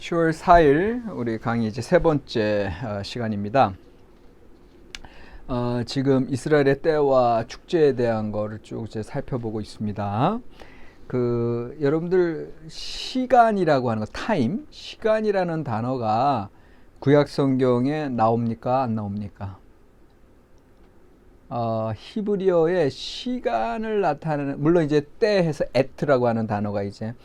10월 4일 우리 강의 이제 세 번째 시간입니다. 지금 이스라엘의 때와 축제에 대한 거를 쭉 이제 살펴보고 있습니다. 여러분들 시간이라고 하는 거, 타임, 시간이라는 단어가 구약 성경에 나옵니까? 안 나옵니까? 히브리어의 시간을 나타내는, 물론 이제 때 해서 에트라고 하는 단어가 이제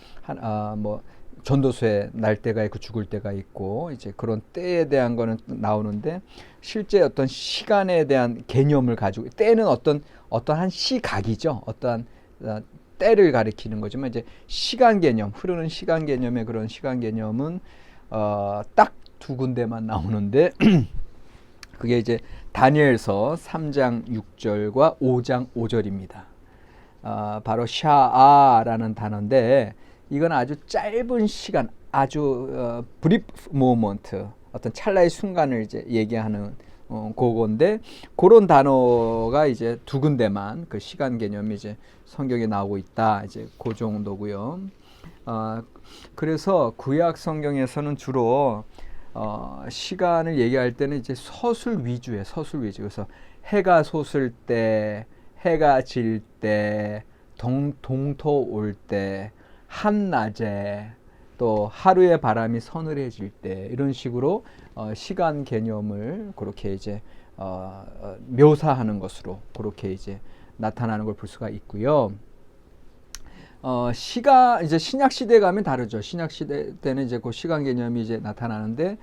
전도서에 날 때가 있고 죽을 때가 있고 이제 그런 때에 대한 거는 나오는데, 실제 어떤 시간에 대한 개념을 가지고, 때는 어떠한 시각이죠. 어떠한 때를 가리키는 거지만, 이제 시간 개념, 흐르는 시간 개념의 그런 시간 개념은 딱 두 군데만 나오는데 그게 이제 다니엘서 3장 6절과 5장 5절입니다. 바로 샤아라는 단어인데, 이건 아주 짧은 시간, 아주 brief moment, 어떤 찰나의 순간을 이제 얘기하는 그건데, 그런 단어가 이제 두 군데만 그 시간 개념이 이제 성경에 나오고 있다. 이제 그 정도고요. 그래서 구약 성경에서는 주로 시간을 얘기할 때는 이제 서술 위주예요. 서술 위주. 그래서 해가 솟을 때, 해가 질 때, 동토 올 때, 한낮에, 또 하루의 바람이 서늘해질 때, 이런 식으로 시간 개념을 그렇게 이제 묘사하는 것으로 그렇게 이제 나타나는 걸 볼 수가 있고요. 이제 신약 시대에 가면 다르죠. 신약 시대 때는 이제 그 시간 개념이 이제 나타나는데,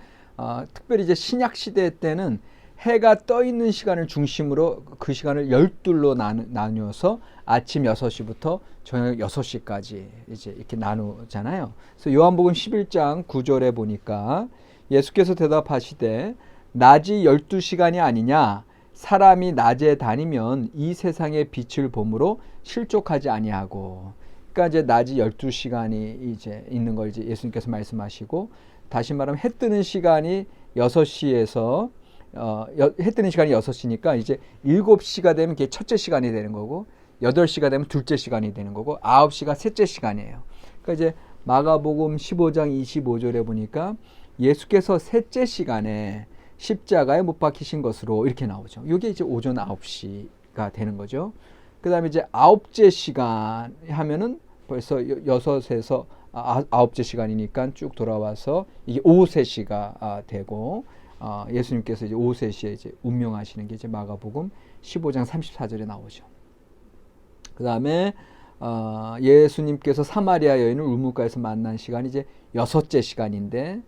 특별히 이제 신약 시대 때는 해가 떠 있는 시간을 중심으로 그 시간을 12로 나누어서 아침 6시부터 저녁 6시까지 이제 이렇게 나누잖아요. 그래서 요한복음 11장 9절에 보니까 예수께서 대답하시되 낮이 12시간이 아니냐, 사람이 낮에 다니면 이 세상의 빛을 보므로 실족하지 아니하고. 그러니까 이제 낮이 12시간이 이제 있는 걸 이제 예수님께서 말씀하시고, 다시 말하면 해 뜨는 시간이 6시에서 해 뜨는 시간이 6시니까 이제 7시가 되면 그게 첫째 시간이 되는 거고, 8시가 되면 둘째 시간이 되는 거고, 9시가 셋째 시간이에요. 그러니까 이제 마가복음 15장 25절에 보니까 예수께서 셋째 시간에 십자가에 못 박히신 것으로 이렇게 나오죠. 이게 이제 오전 9시가 되는 거죠. 그 다음에 이제 9째 시간 하면은 벌써 6에서 9째 시간이니까 쭉 돌아와서 이게 오후 3시가 되고, 예수님께서 이제 오후 3시에 이제 운명하시는 게 이제 마가복음 15장 34절에 나오죠. 그 다음에 예수님께서 사마리아 여인을 우물가에서 만난 시간이 이제 6째 시간인데,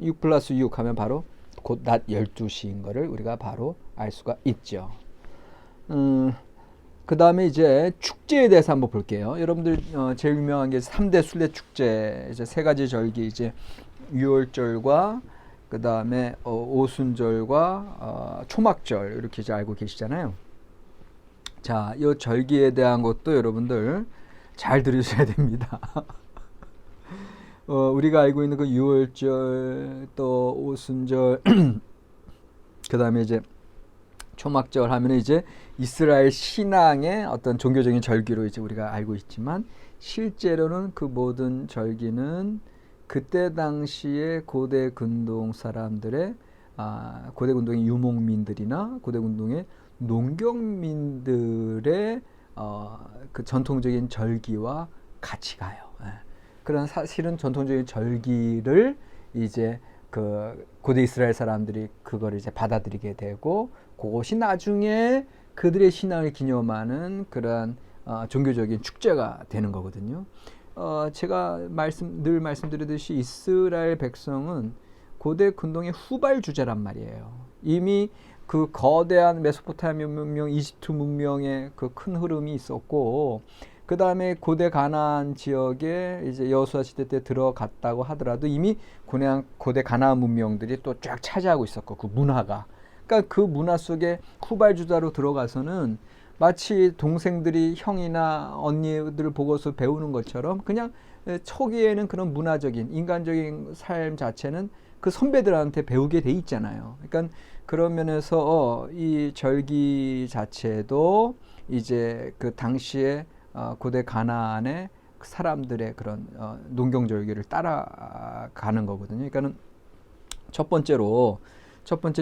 6 플러스 6 하면 바로 곧 낮 12시인 거를 우리가 바로 알 수가 있죠. 그 다음에 이제 축제에 대해서 한번 볼게요. 여러분들 제일 유명한 게 3대 순례 축제, 이제 세 가지 절기, 이제 유월절과 그 다음에 오순절과 초막절, 이렇게 이제 알고 계시잖아요. 자, 이 절기에 대한 것도 여러분들 잘 들으셔야 됩니다. 우리가 알고 있는 그 유월절, 또 오순절, 그 다음에 이제 초막절 하면 이제 이스라엘 신앙의 어떤 종교적인 절기로 이제 우리가 알고 있지만, 실제로는 그 모든 절기는 그때 당시에 고대 근동 사람들의 고대 근동의 유목민들이나 고대 근동의 농경민들의 그 전통적인 절기와 같이 가요. 그런 사실은 전통적인 절기를 이제 그 고대 이스라엘 사람들이 그걸 이제 받아들이게 되고, 그것이 나중에 그들의 신앙을 기념하는 그런 종교적인 축제가 되는 거거든요. 제가 늘 말씀드리듯이 이스라엘 백성은 고대 근동의 후발주자란 말이에요. 이미 그 거대한 메소포타미아 문명, 이집트 문명의 그 큰 흐름이 있었고, 그 다음에 고대 가나안 지역에 이제 여호수아 시대 때 들어갔다고 하더라도 이미 고대 가나안 문명들이 또 쫙 차지하고 있었고, 그 문화가, 그러니까 그 문화 속에 후발주자로 들어가서는 마치 동생들이 형이나 언니들을 보고서 배우는 것처럼, 그냥 초기에는 그런 문화적인 인간적인 삶 자체는 그 선배들한테 배우게 돼 있잖아요. 그러니까 그런 면에서 이 절기 자체도 이제 그 당시에 고대 가나안의 사람들의 그런 농경절기를 따라가는 거거든요. 그러니까는 첫 번째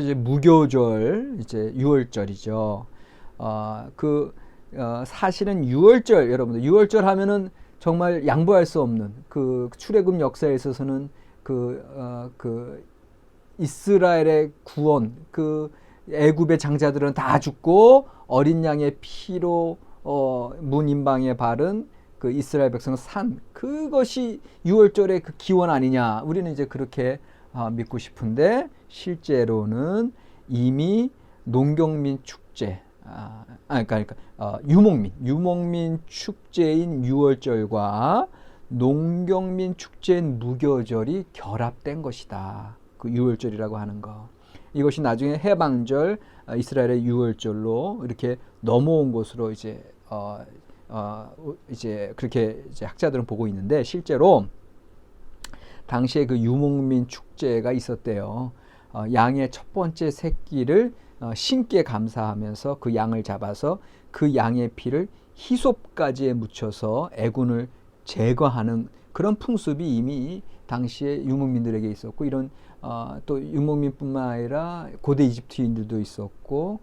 이제 무교절, 이제 유월절이죠. 사실은 유월절, 여러분들 유월절 하면은 정말 양보할 수 없는 그 출애굽 역사에 있어서는 그 이스라엘의 구원, 그 애굽의 장자들은 다 죽고 어린 양의 피로 문 임방에 바른 그 이스라엘 백성은 산, 그것이 유월절의 그 기원 아니냐. 우리는 이제 그렇게 믿고 싶은데 실제로는 이미 농경민 축제, 그러니까 유목민 축제인 유월절과 농경민 축제인 무교절이 결합된 것이다. 그 유월절이라고 하는 거. 이것이 나중에 해방절, 이스라엘의 유월절로 이렇게 넘어온 것으로 이제 그렇게 이제 학자들은 보고 있는데, 실제로 당시에 그 유목민 축제가 있었대요. 양의 첫 번째 새끼를 신께 감사하면서 그 양을 잡아서 그 양의 피를 히솝가지에 묻혀서 애군을 제거하는 그런 풍습이 이미 당시에 유목민들에게 있었고, 이런 또 유목민뿐만 아니라 고대 이집트인들도 있었고,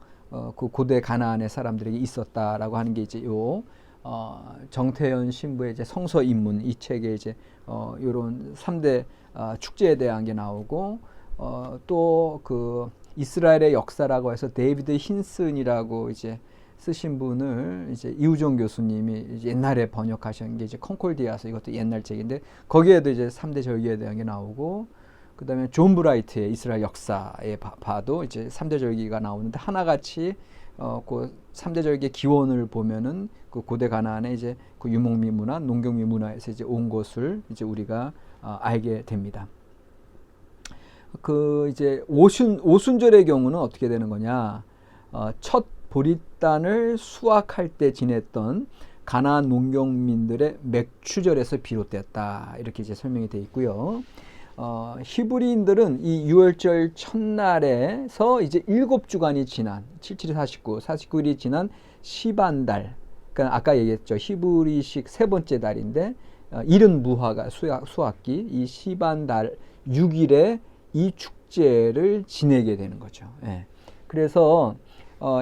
그 고대 가나안의 사람들에게 있었다라고 하는 게 이제 정태현 신부의 이제 성서 입문 이 책에 이제 요런 3대 축제에 대한 게 나오고, 또 그 이스라엘의 역사라고 해서 데이비드 힌슨이라고 이제 쓰신 분을 이제 이우종 교수님이 이제 옛날에 번역하신 게 이제 컨콜디아서, 이것도 옛날 책인데 거기에도 이제 3대 절기에 대한 게 나오고, 그 다음에 존 브라이트의 이스라엘 역사에 봐도 이제 3대 절기가 나오는데, 하나같이 그 3대 절기의 기원을 보면은 그 고대 가나안의 이제 그 유목민 문화, 농경민 문화에서 이제 온 것을 이제 우리가 알게 됩니다. 그 이제 오순절의 경우는 어떻게 되는 거냐? 첫 보릿단을 수확할 때 지냈던 가나안 농경민들의 맥추절에서 비롯되었다, 이렇게 이제 설명이 되어 있고요. 히브리인들은 이 유월절 첫날에서 이제 7주간이 지난 49일이 지난 시반달, 그러니까 아까 얘기했죠. 히브리식 세 번째 달인데 이른 무화가 수확기, 이 시반달 6일에 이 축제를 지내게 되는 거죠. 예. 그래서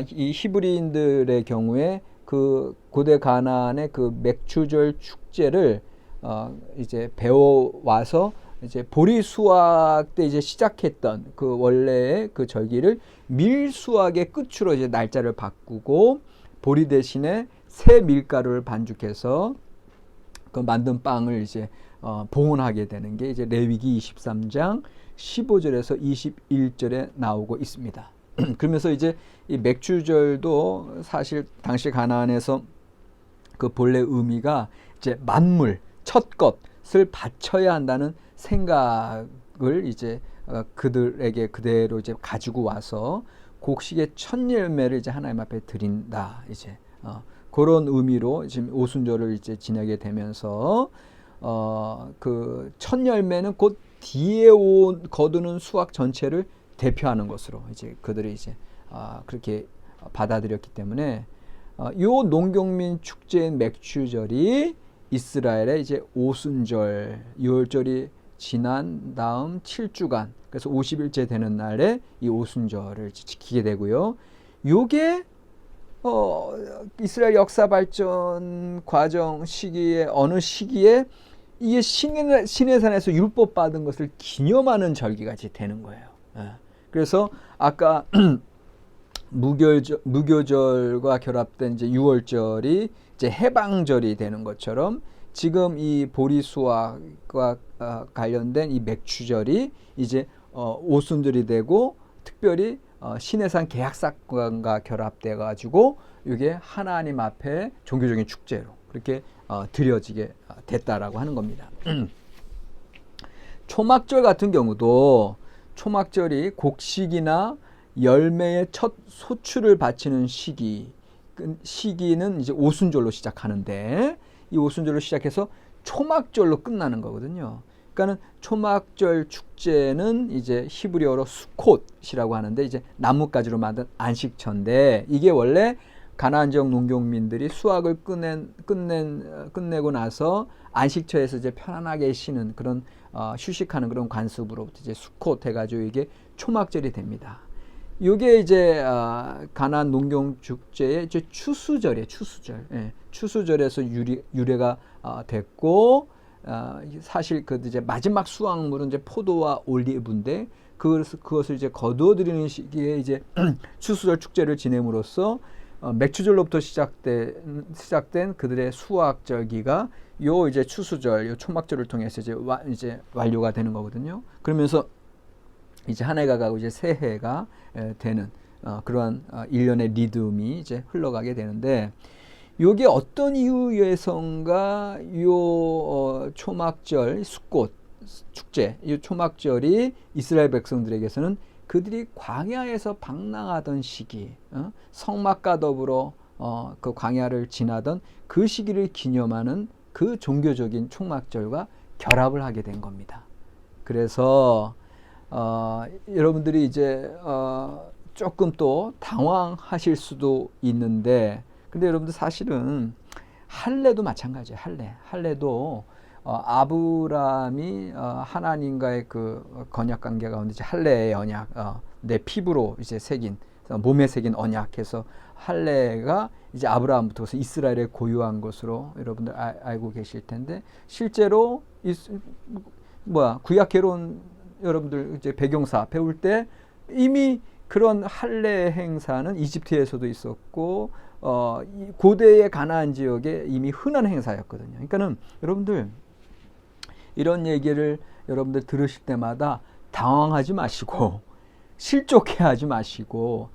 이 히브리인들의 경우에 그 고대 가나안의 그 맥추절 축제를 이제 배워와서 이제 보리 수확 때 이제 시작했던 그 원래의 그 절기를 밀 수확의 끝으로 이제 날짜를 바꾸고, 보리 대신에 새 밀가루를 반죽해서 그 만든 빵을 이제 봉헌하게 되는 게 이제 레위기 23장 15절에서 21절에 나오고 있습니다. 그러면서 이제 이 맥추절도 사실 당시 가나안에서 그 본래 의미가 이제 만물, 첫 것을 바쳐야 한다는 생각을 이제 그들에게 그대로 이제 가지고 와서 곡식의 첫 열매를 이제 하나님 앞에 드린다, 이제 그런 의미로 지금 오순절을 이제 지내게 되면서 그 첫 열매는 곧 뒤에 거두는 수확 전체를 대표하는 것으로 이제 그들이 이제 그렇게 받아들였기 때문에 요 농경민 축제인 맥추절이 이스라엘의 이제 오순절, 유월절이 지난 다음 7주간, 그래서 50일째 되는 날에 이 오순절을 지키게 되고요. 요게 이스라엘 역사 발전 과정 시기에 어느 시기에 이게 시내산에서 율법 받은 것을 기념하는 절기가 되는 거예요. 그래서 아까 무교절과 결합된 이제 유월절이 이제 해방절이 되는 것처럼, 지금 이 보리 수확과 관련된 이 맥추절이 이제 오순절이 되고, 특별히 시내산 계약사건과 결합돼 가지고 이게 하나님 앞에 종교적인 축제로 그렇게 드려지게 됐다라고 하는 겁니다. 초막절 같은 경우도, 초막절이 곡식이나 열매의 첫 소출을 바치는 시기는 이제 오순절로 시작하는데, 이 오순절로 시작해서 초막절로 끝나는 거거든요. 그러니까는 초막절 축제는 이제 히브리어로 수콧이라고 하는데, 이제 나뭇가지로 만든 안식처인데, 이게 원래 가나안 지역 농경민들이 수확을 끝내고 나서 안식처에서 이제 편안하게 쉬는 그런 휴식하는 그런 관습으로부터 이제 수콧 해가지고 이게 초막절이 됩니다. 이게 이제 가나안 농경 축제의 이제 추수절이에요. 추수절. 예, 추수절에서 유래가 됐고 사실 그 이제 마지막 수확물은 이제 포도와 올리브인데 그것을 이제 거두어들이는 시기에 이제 추수절 축제를 지냄으로써 맥추절로부터 시작된 그들의 수확절기가 요 이제 추수절, 요 초막절을 통해서 이제 완료가 되는 거거든요. 그러면서 이제 한 해가 가고 이제 새 해가 되는 그러한 일련의 리듬이 이제 흘러가게 되는데, 요게 어떤 이유에선가 요 초막절 수꽃 축제, 이 초막절이 이스라엘 백성들에게서는 그들이 광야에서 방랑하던 시기, 성막과 더불어 그 광야를 지나던 그 시기를 기념하는 그 종교적인 초막절과 결합을 하게 된 겁니다. 그래서 여러분들이 이제 조금 또 당황하실 수도 있는데, 근데 여러분들 사실은 할례도 마찬가지예요. 할례도 아브라함이 하나님과의 그 언약 관계 가운데 이제 할례의 언약, 내 피부로 이제 새긴, 몸에 새긴 언약해서 할례가 이제 아브라함부터 이스라엘의 고유한 것으로 여러분들 알고 계실 텐데, 실제로 구약 개론 여러분들 이제 배경사 배울 때 이미 그런 할례 행사는 이집트에서도 있었고 고대의 가나안 지역에 이미 흔한 행사였거든요. 그러니까는 여러분들 이런 얘기를 여러분들 들으실 때마다 당황하지 마시고 실족해하지 마시고,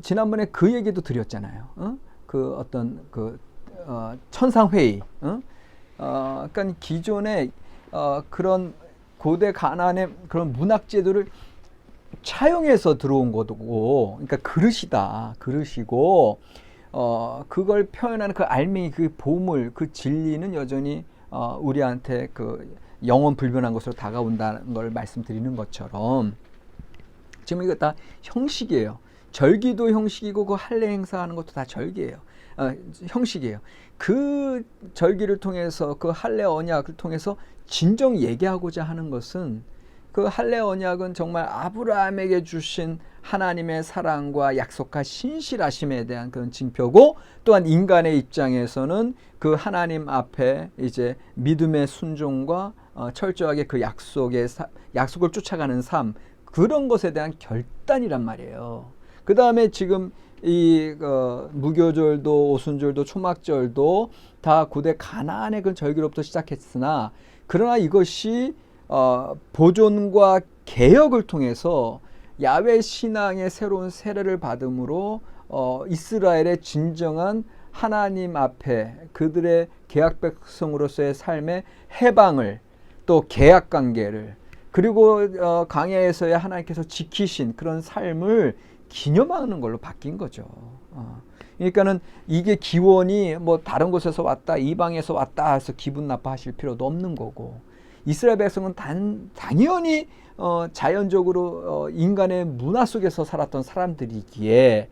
지난번에 그 얘기도 드렸잖아요. 그 어떤 천상회의, 그러니까 기존에 그런 고대 가나안의 그런 문학 제도를 차용해서 들어온 거고, 그러니까 그릇이고, 그걸 표현하는 그 알맹이, 그 보물, 그 진리는 여전히 우리한테 그 영원 불변한 것으로 다가온다는 걸 말씀드리는 것처럼, 지금 이거 다 형식이에요. 절기도 형식이고 그 할례 행사하는 것도 다 절기예요. 형식이에요. 그 절기를 통해서, 그 할례 언약을 통해서 진정 얘기하고자 하는 것은, 그 할례 언약은 정말 아브라함에게 주신 하나님의 사랑과 약속과 신실하심에 대한 그런 징표고, 또한 인간의 입장에서는 그 하나님 앞에 이제 믿음의 순종과 철저하게 그 약속을 쫓아가는 삶, 그런 것에 대한 결단이란 말이에요. 그 다음에 지금 이 무교절도 오순절도 초막절도 다 고대 가나안의 그 절기로부터 시작했으나, 그러나 이것이 보존과 개혁을 통해서 야훼 신앙의 새로운 세례를 받음으로 이스라엘의 진정한 하나님 앞에 그들의 계약 백성으로서의 삶의 해방을, 또 계약 관계를, 그리고 광야에서의 하나님께서 지키신 그런 삶을 기념하는 걸로 바뀐 거죠. 그러니까는 이게 기원이 뭐 다른 곳에서 왔다, 이방에서 왔다 해서 기분 나빠하실 필요도 없는 거고, 이스라엘 백성은 당연히 자연적으로 인간의 문화 속에서 살았던 사람들이기에,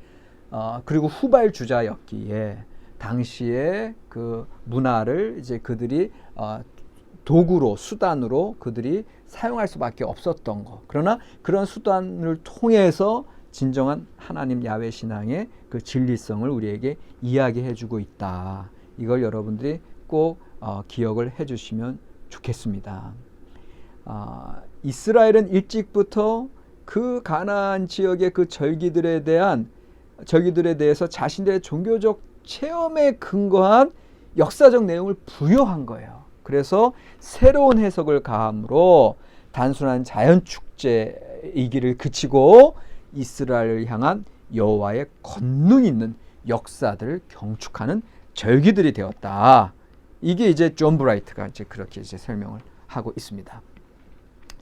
그리고 후발주자였기에 당시에 그 문화를 이제 그들이 도구로, 수단으로 그들이 사용할 수밖에 없었던 거. 그러나 그런 수단을 통해서 진정한 하나님 야훼 신앙의 그 진리성을 우리에게 이야기해주고 있다. 이걸 여러분들이 꼭 기억을 해주시면 좋겠습니다. 이스라엘은 일찍부터 그 가나안 지역의 그 절기들에 대해서 자신들의 종교적 체험에 근거한 역사적 내용을 부여한 거예요. 그래서 새로운 해석을 가함으로 단순한 자연축제이기를 그치고 이스라엘을 향한 여호와의 권능 있는 역사들을 경축하는 절기들이 되었다. 이게 이제 존 브라이트가 이제 그렇게 이제 설명을 하고 있습니다.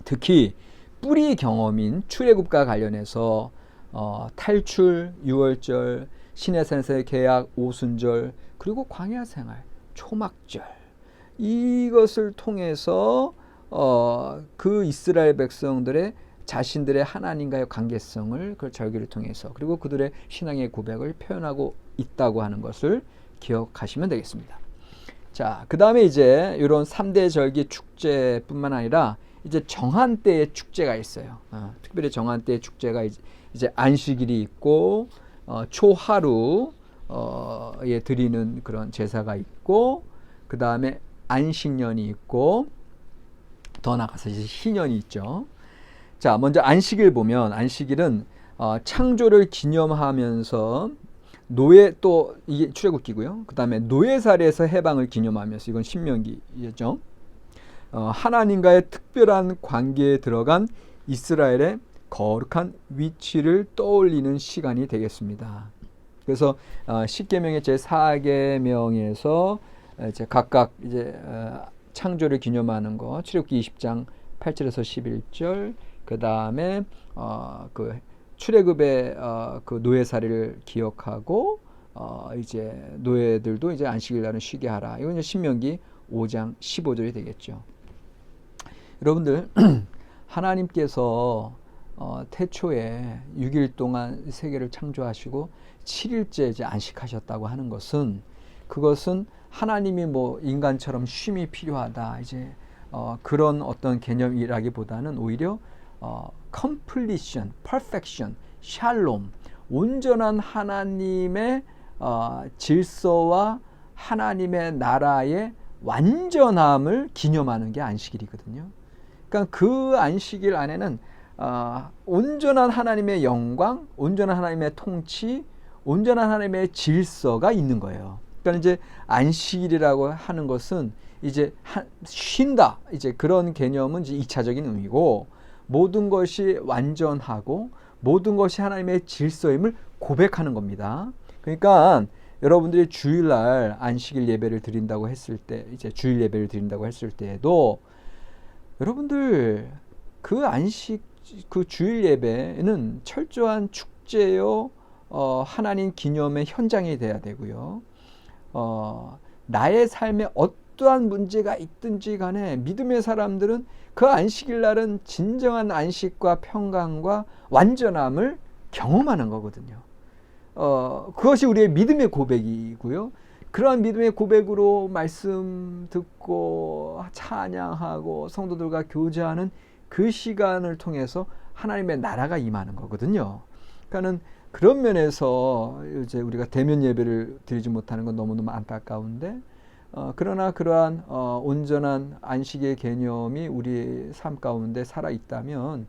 특히 뿌리 경험인 출애굽과 관련해서 탈출, 유월절, 시내산에서의 계약, 오순절, 그리고 광야 생활, 초막절, 이것을 통해서 그 이스라엘 백성들의 자신들의 하나님과의 관계성을 그 절기를 통해서 그리고 그들의 신앙의 고백을 표현하고 있다고 하는 것을 기억하시면 되겠습니다. 자, 그 다음에 이제 이런 3대 절기 축제뿐만 아니라 이제 정한 때의 축제가 있어요. 특별히 정한 때의 축제가 이제 안식일이 있고 초하루에 드리는 그런 제사가 있고 그 다음에 안식년이 있고 더 나아가서 이제 희년이 있죠. 자, 먼저 안식일 보면 안식일은 창조를 기념하면서 노예 또 이게 출애굽기고요. 그 다음에 노예살에서 해방을 기념하면서 이건 신명기였죠. 하나님과의 특별한 관계에 들어간 이스라엘의 거룩한 위치를 떠올리는 시간이 되겠습니다. 그래서 십계명의 제 4계명에서 이제 각각 이제 창조를 기념하는 거 출애굽기 20장 8절에서 11절 그 다음에 그 출애굽의 그 노예살이를 기억하고 이제 노예들도 이제 안식일 날은 쉬게 하라. 이건 이제 신명기 5장 15절이 되겠죠. 여러분들 하나님께서 태초에 6일 동안 세계를 창조하시고 7일째 이제 안식하셨다고 하는 것은 그것은 하나님이 뭐 인간처럼 쉼이 필요하다 이제 그런 어떤 개념이라기보다는 오히려 completion, perfection, shalom, 온전한 하나님의 질서와 하나님의 나라의 완전함을 기념하는 게 안식일이거든요. 그러니까 그 안식일 안에는 온전한 하나님의 영광, 온전한 하나님의 통치, 온전한 하나님의 질서가 있는 거예요. 그러니까 이제 안식일이라고 하는 것은 이제 쉰다 이제 그런 개념은 이제 2차적인 의미고 모든 것이 완전하고 모든 것이 하나님의 질서임을 고백하는 겁니다. 그러니까 여러분들이 주일날 안식일 예배를 드린다고 했을 때 이제 주일 예배를 드린다고 했을 때에도 여러분들 그 안식 그 주일 예배는 철저한 축제요 하나님 기념의 현장이 돼야 되고요. 나의 삶에 어떠한 문제가 있든지 간에 믿음의 사람들은 그 안식일 날은 진정한 안식과 평강과 완전함을 경험하는 거거든요. 그것이 우리의 믿음의 고백이고요. 그러한 믿음의 고백으로 말씀 듣고 찬양하고 성도들과 교제하는 그 시간을 통해서 하나님의 나라가 임하는 거거든요. 그러니까는 그런 면에서 이제 우리가 대면 예배를 드리지 못하는 건 너무너무 안타까운데 그러나 그러한 온전한 안식의 개념이 우리 삶 가운데 살아 있다면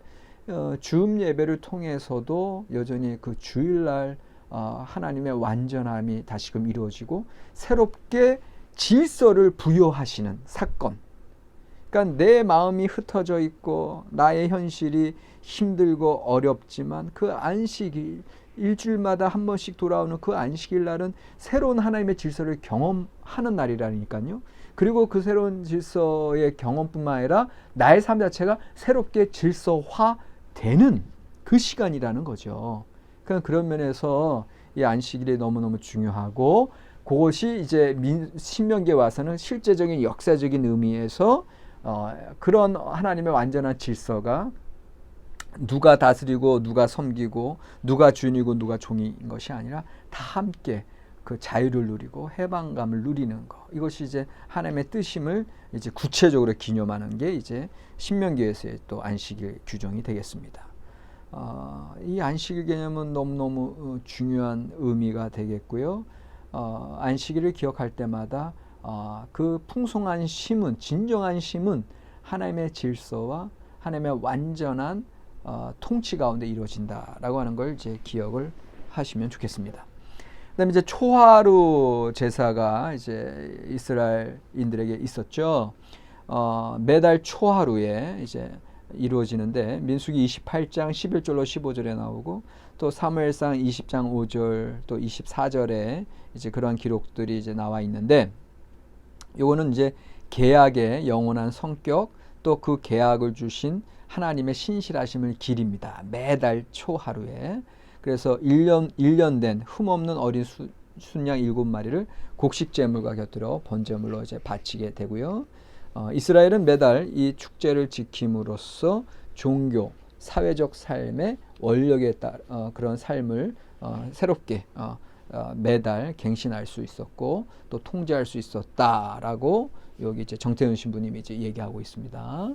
주음 예배를 통해서도 여전히 그 주일날 하나님의 완전함이 다시금 이루어지고 새롭게 질서를 부여하시는 사건. 그러니까 내 마음이 흩어져 있고 나의 현실이 힘들고 어렵지만 그 안식일 일주일마다 한 번씩 돌아오는 그 안식일 날은 새로운 하나님의 질서를 경험하는 날이라니까요. 그리고 그 새로운 질서의 경험뿐만 아니라 나의 삶 자체가 새롭게 질서화되는 그 시간이라는 거죠. 그러니까 그런 면에서 이 안식일이 너무너무 중요하고 그것이 이제 신명기에 와서는 실제적인 역사적인 의미에서 그런 하나님의 완전한 질서가 누가 다스리고 누가 섬기고 누가 주인이고 누가 종인 것이 아니라 다 함께 그 자유를 누리고 해방감을 누리는 것, 이것이 이제 하나님의 뜻임을 이제 구체적으로 기념하는 게 이제 신명기에서의 또 안식일 규정이 되겠습니다. 이 안식일 개념은 너무너무 중요한 의미가 되겠고요. 안식일을 기억할 때마다 그 풍성한 쉼은, 진정한 쉼은 하나님의 질서와 하나님의 완전한 통치 가운데 이루어진다라고 하는 걸 이제 기억을 하시면 좋겠습니다. 그다음에 이제 초하루 제사가 이제 이스라엘인들에게 있었죠. 매달 초하루에 이제 이루어지는데 민수기 28장 11절로 15절에 나오고 또 사무엘상 20장 5절 또 24절에 이제 그러한 기록들이 이제 나와 있는데 요거는 이제 계약의 영원한 성격 또 그 계약을 주신 하나님의 신실하심을 기립니다. 매달 초하루에. 그래서 1년 된 흠없는 어린 순양 7마리를 곡식 제물과 곁들여 번제물로 이제 바치게 되고요. 이스라엘은 매달 이 축제를 지킴으로써 종교 사회적 삶의 원력에 따라 그런 삶을 새롭게 매달 갱신할 수 있었고 또 통제할 수 있었다라고 여기 이제 정태훈 신부님이 이제 얘기하고 있습니다.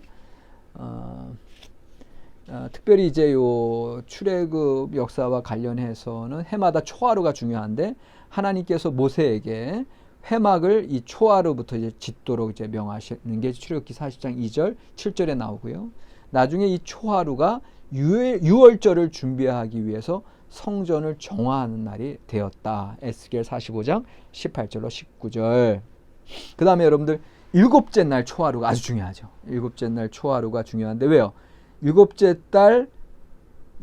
특별히 이제 요 출애굽 역사와 관련해서는 해마다 초하루가 중요한데 하나님께서 모세에게 회막을 이 초하루부터 이제 짓도록 이제 명하시는 게 출애굽기 40장 2절 7절에 나오고요. 나중에 이 초하루가 유월절을 준비하기 위해서 성전을 정화하는 날이 되었다. 에스겔 45장 18절로 19절. 그 다음에 여러분들 일곱째 날 초하루가 아주 중요하죠. 일곱째 날 초하루가 중요한데 왜요? 일곱째 달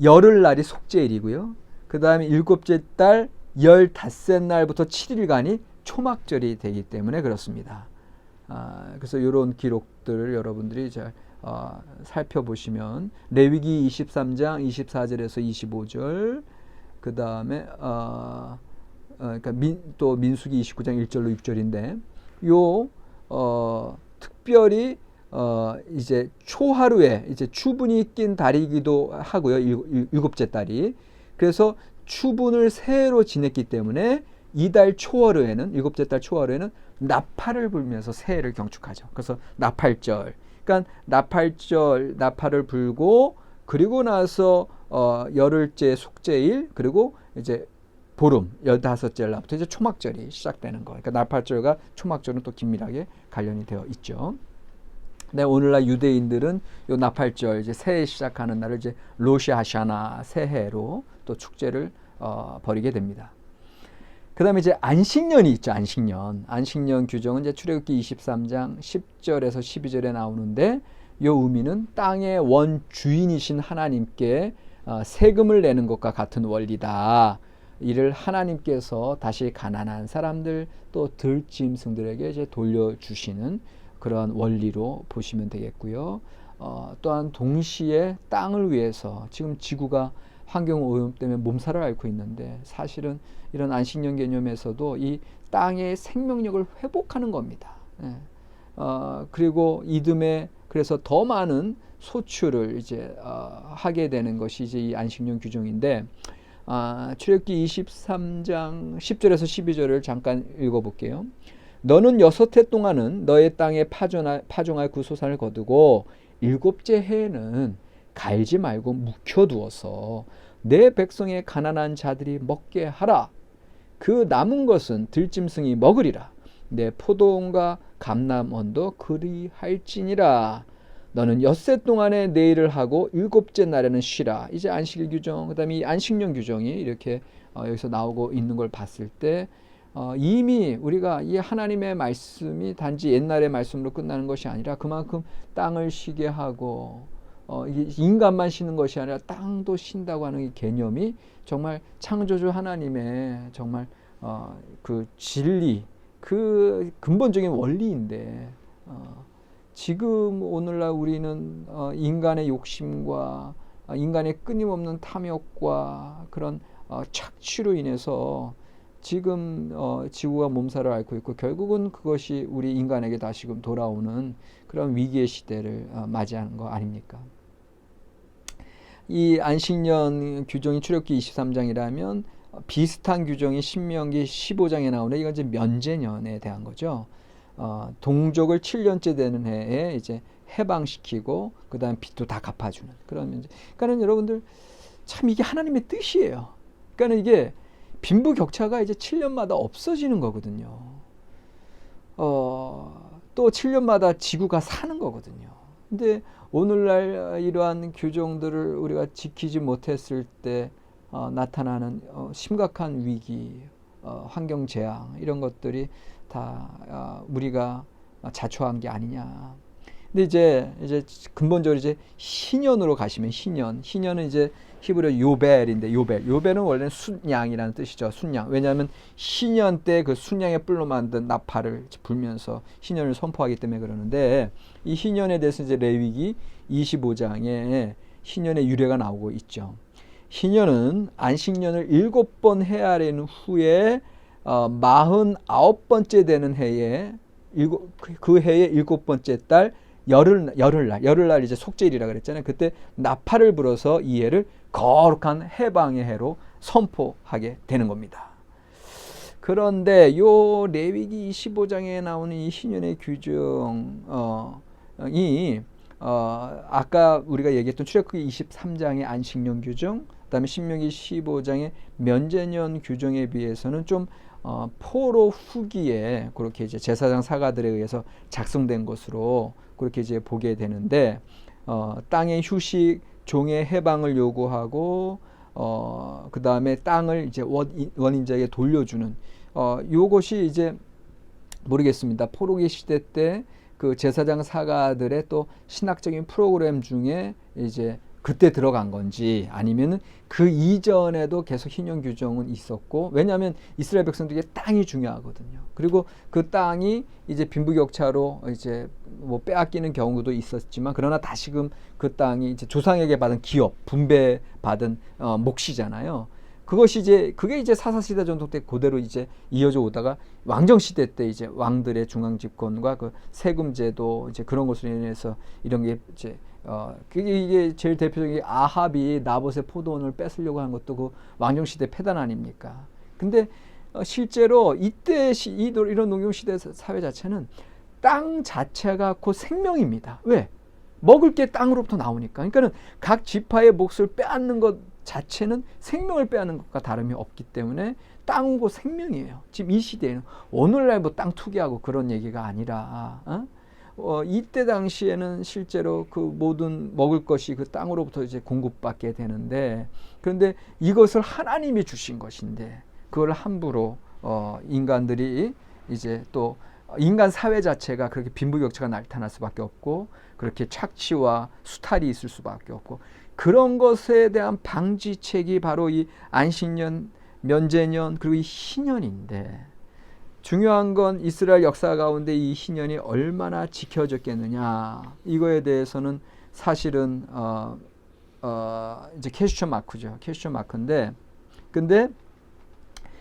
열흘날이 속죄일이고요. 그 다음에 일곱째 달 15날부터 7일간이 초막절이 되기 때문에 그렇습니다. 그래서 이런 기록들을 여러분들이 잘 살펴보시면 레위기 23장 24절에서 25절 그 다음에 그러니까 또 민수기 29장 1절로 6절인데 특별히 이제 초하루에 이제 추분이 낀 달이기도 하고요. 일곱째 달이. 그래서 추분을 새해로 지냈기 때문에 이달 초하루에는 일곱째 달 초하루에는 나팔을 불면서 새해를 경축하죠. 그래서 나팔절. 그러니까 나팔을 불고 그리고 나서 열흘째 속죄일 그리고 이제 보름 15째 날부터 이제 초막절이 시작되는 거. 그러니까 나팔절과 초막절은 또 긴밀하게 관련이 되어 있죠. 네, 오늘날 유대인들은 요 나팔절 이제 새해 시작하는 날을 이제 로시 하샤나 새해로 또 축제를 벌이게 됩니다. 그다음에 이제 안식년이 있죠. 안식년 규정은 이제 출애굽기 23장 10절에서 12절에 나오는데 요 의미는 땅의 원주인이신 하나님께 세금을 내는 것과 같은 원리다. 이를 하나님께서 다시 가난한 사람들 또 들짐승들에게 이제 돌려주시는 그런 원리로 보시면 되겠고요. 또한 동시에 땅을 위해서 지금 지구가 환경오염 때문에 몸살을 앓고 있는데 사실은 이런 안식년 개념에서도 이 땅의 생명력을 회복하는 겁니다. 그리고 이듬해 그래서 더 많은 소출을 이제 하게 되는 것이 이제 이 안식년 규정인데 출애굽기 23장 10절에서 12절을 잠깐 읽어볼게요. 너는 6해 동안은 너의 땅에 파종할 구소산을 거두고 일곱째 해에는 갈지 말고 묵혀두어서 내 백성의 가난한 자들이 먹게 하라. 그 남은 것은 들짐승이 먹으리라. 내 포도원과 감람원도 그리할지니라. 너는 6해 동안에 내 일을 하고 일곱째 날에는 쉬라. 이제 안식일 규정, 그 다음에 이 안식년 규정이 이렇게 여기서 나오고 있는 걸 봤을 때 이미 우리가 이 하나님의 말씀이 단지 옛날의 말씀으로 끝나는 것이 아니라 그만큼 땅을 쉬게 하고 인간만 쉬는 것이 아니라 땅도 쉰다고 하는 이 개념이 정말 창조주 하나님의 정말 그 진리, 그 근본적인 원리인데 지금 오늘날 우리는 인간의 욕심과 인간의 끊임없는 탐욕과 그런 착취로 인해서 지금 지구가 몸살을 앓고 있고 결국은 그것이 우리 인간에게 다시금 돌아오는 그런 위기의 시대를 맞이하는 거 아닙니까? 이 안식년 규정이 출애굽기 23장이라면 비슷한 규정이 신명기 15장에 나오는 이건 이제 면제년에 대한 거죠. 동족을 7년째 되는 해에 이제 해방시키고 그다음 빚도 다 갚아주는 그런 면제. 그러니까는 여러분들 참 이게 하나님의 뜻이에요. 그러니까는 이게 빈부격차가 이제 7년마다 없어지는 거거든요. 또 7년마다 지구가 사는 거거든요. 근데 오늘날 이러한 규정들을 우리가 지키지 못했을 때 나타나는 심각한 위기, 환경 재앙 이런 것들이 다 우리가 자초한 게 아니냐. 근데 이제 근본적으로 이제 신년으로 가시면 신년은 이제 히브리어 요벨인데 요벨은 원래는 순양이라는 뜻이죠. 순양. 왜냐하면 신년 때 그 순양의 뿔로 만든 나팔을 불면서 신년을 선포하기 때문에 그러는데 이 신년에 대해서 이제 레위기 25장에 신년의 유래가 나오고 있죠. 신년은 안식년을 7번 헤아린 후에 49번째 되는 해에 그 해의 7번째 달 열흘날 이제 속죄일이라 그랬잖아요. 그때 나팔을 불어서 이 해를 거룩한 해방의 해로 선포하게 되는 겁니다. 그런데 요 레위기 25장에 나오는 이 신년의 규정이 아까 우리가 얘기했던 출애굽기 23장의 안식년 규정, 그다음에 신명기 15장의 면제년 규정에 비해서는 좀 포로 후기에 그렇게 이제 제사장 사가들에 의해서 작성된 것으로 그렇게 이제 보게 되는데, 땅의 휴식, 종의 해방을 요구하고 그 다음에 땅을 이제 원인자에게 돌려주는 요것이 이제 모르겠습니다. 포로기 시대 때 그 제사장 사가들의 또 신학적인 프로그램 중에 이제 그때 들어간 건지 아니면은 그 이전에도 계속 희년 규정은 있었고, 왜냐하면 이스라엘 백성들에게 땅이 중요하거든요. 그리고 그 땅이 이제 빈부격차로 이제 뭐 빼앗기는 경우도 있었지만, 그러나 다시금 그 땅이 이제 조상에게 받은 기업, 분배받은 몫이잖아요. 그게 이제 사사시대 정도 때 그대로 이제 이어져 오다가 왕정시대 때 이제 왕들의 중앙집권과 그 세금제도 이제 그런 것으로 인해서 이런 게 이제 이게 제일 대표적인 게 아합이 나봇의 포도원을 뺏으려고 하는 것도 그 왕정시대 폐단 아닙니까? 근데 실제로 이때 이런 농경시대 사회 자체는 땅 자체가 곧 생명입니다. 왜? 먹을 게 땅으로부터 나오니까. 그러니까는 각 지파의 몫을 빼앗는 것 자체는 생명을 빼앗는 것과 다름이 없기 때문에 땅은 곧 생명이에요. 지금 이 시대에는 오늘날 뭐 땅 투기하고 그런 얘기가 아니라 이때 당시에는 실제로 그 모든 먹을 것이 그 땅으로부터 이제 공급받게 되는데, 그런데 이것을 하나님이 주신 것인데 그걸 함부로 인간들이 이제 또 인간 사회 자체가 그렇게 빈부격차가 나타날 수밖에 없고, 그렇게 착취와 수탈이 있을 수밖에 없고, 그런 것에 대한 방지책이 바로 이 안식년, 면제년, 그리고 이 희년인데, 중요한 건 이스라엘 역사 가운데 이 희년이 얼마나 지켜졌겠느냐, 이거에 대해서는 사실은 이제 퀘스천 마크죠. 퀘스천 마크인데, 근데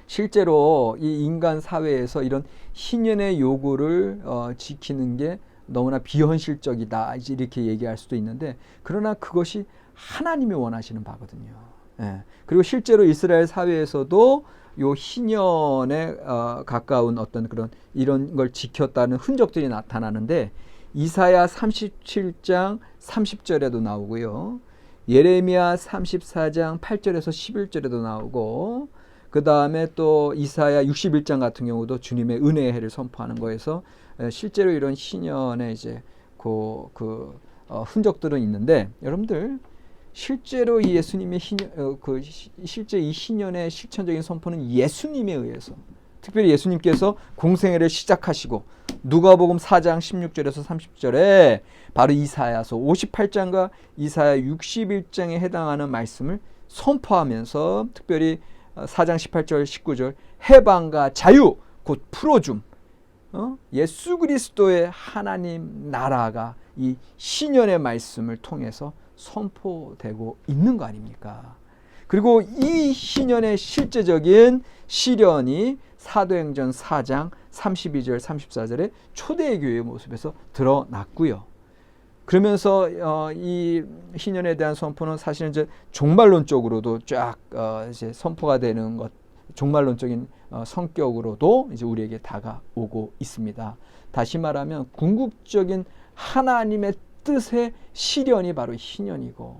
실제로 이 인간 사회에서 이런 희년의 요구를 지키는 게 너무나 비현실적이다, 이제 이렇게 얘기할 수도 있는데, 그러나 그것이 하나님이 원하시는 바거든요. 예. 그리고 실제로 이스라엘 사회에서도 요 희년에 가까운 어떤 그런 이런 걸 지켰다는 흔적들이 나타나는데, 이사야 37장 30절에도 나오고요, 예레미야 34장 8절에서 11절에도 나오고, 그 다음에 또 이사야 61장 같은 경우도 주님의 은혜의 해를 선포하는 거에서 실제로 이런 희년의 이제 흔적들은 있는데, 여러분들 실제로 이 예수님의 실제 이 희년의 실천적인 선포는 예수님에 의해서, 특별히 예수님께서 공생애를 시작하시고 누가복음 4장 16절에서 30절에 바로 이사야서 58장과 이사야 61장에 해당하는 말씀을 선포하면서, 특별히 4장 18절 19절 해방과 자유 곧 풀어줌, 예수 그리스도의 하나님 나라가 이 신년의 말씀을 통해서 선포되고 있는 거 아닙니까? 그리고 이 신년의 실제적인 실현이 사도행전 4장 32절 34절의 초대교회의 모습에서 드러났고요. 그러면서 이 희년에 대한 선포는 사실은 이제 종말론적으로도 쫙 이제 선포가 되는 것, 종말론적인 성격으로도 이제 우리에게 다가오고 있습니다. 다시 말하면 궁극적인 하나님의 뜻의 실현이 바로 희년이고,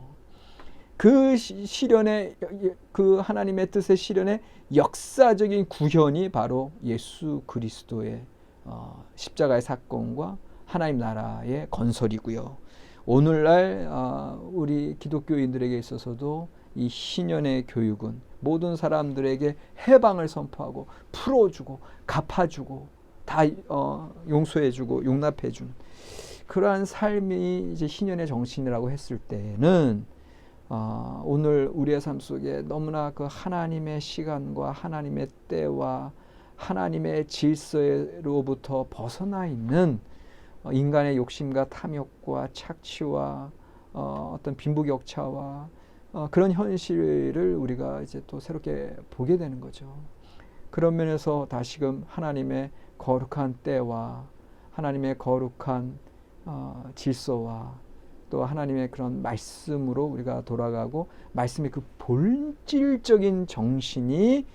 그 실현의 그 하나님의 뜻의 실현의 역사적인 구현이 바로 예수 그리스도의 십자가의 사건과 하나님 나라의 건설이고요. 오늘날 우리 기독교인들에게 있어서도 이 희년의 교육은 모든 사람들에게 해방을 선포하고 풀어주고 갚아주고 다 용서해주고 용납해주는 그러한 삶이 이제 희년의 정신이라고 했을 때는 오늘 우리의 삶 속에 너무나 그 하나님의 시간과 하나님의 때와 하나님의 질서로부터 벗어나 있는 인간의 욕심과 탐욕과 착취와 어떤 빈부격차와 그런 현실을 우리가 이제 또 새롭게 보게 되는 거죠. 그런 면에서 다시금 하나님의 거룩한 때와 하나님의 거룩한 질서와 또 하나님의 그런 말씀으로 우리가 돌아가고 말씀의 그 본질적인 정신이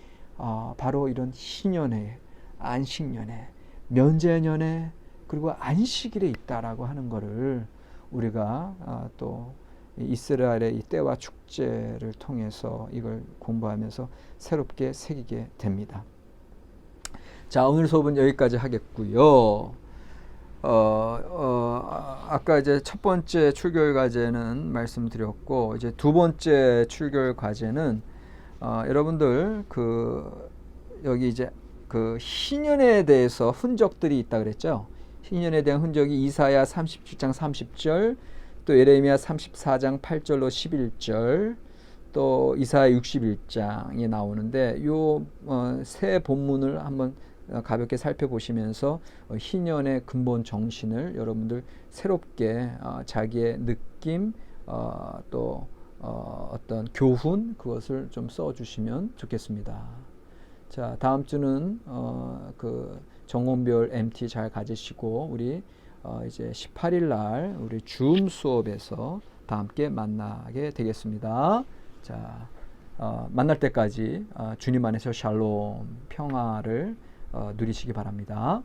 바로 이런 희년회, 안식년회, 면제년회 그리고 안식일에 있다라고 하는 것을 우리가 또 이스라엘의 이 때와 축제를 통해서 이걸 공부하면서 새롭게 새기게 됩니다. 자, 오늘 수업은 여기까지 하겠고요. 아까 이제 첫 번째 출결 과제는 말씀드렸고, 이제 두 번째 출결 과제는 여러분들 여기 이제 그 희년에 대해서 흔적들이 있다 그랬죠. 희년에 대한 흔적이 이사야 37장 30절, 또 예레미야 34장 8절로 11절, 또 이사야 61장이 나오는데 요 세 본문을 한번 가볍게 살펴보시면서 희년의 근본 정신을 여러분들 새롭게 자기의 느낌 또 어떤 교훈 그것을 좀 써주시면 좋겠습니다. 자, 다음 주는 그 정원별 MT 잘 가지시고 우리 이제 18일 날 우리 줌 수업에서 다 함께 만나게 되겠습니다. 자, 만날 때까지 주님 안에서 샬롬 평화를 누리시기 바랍니다.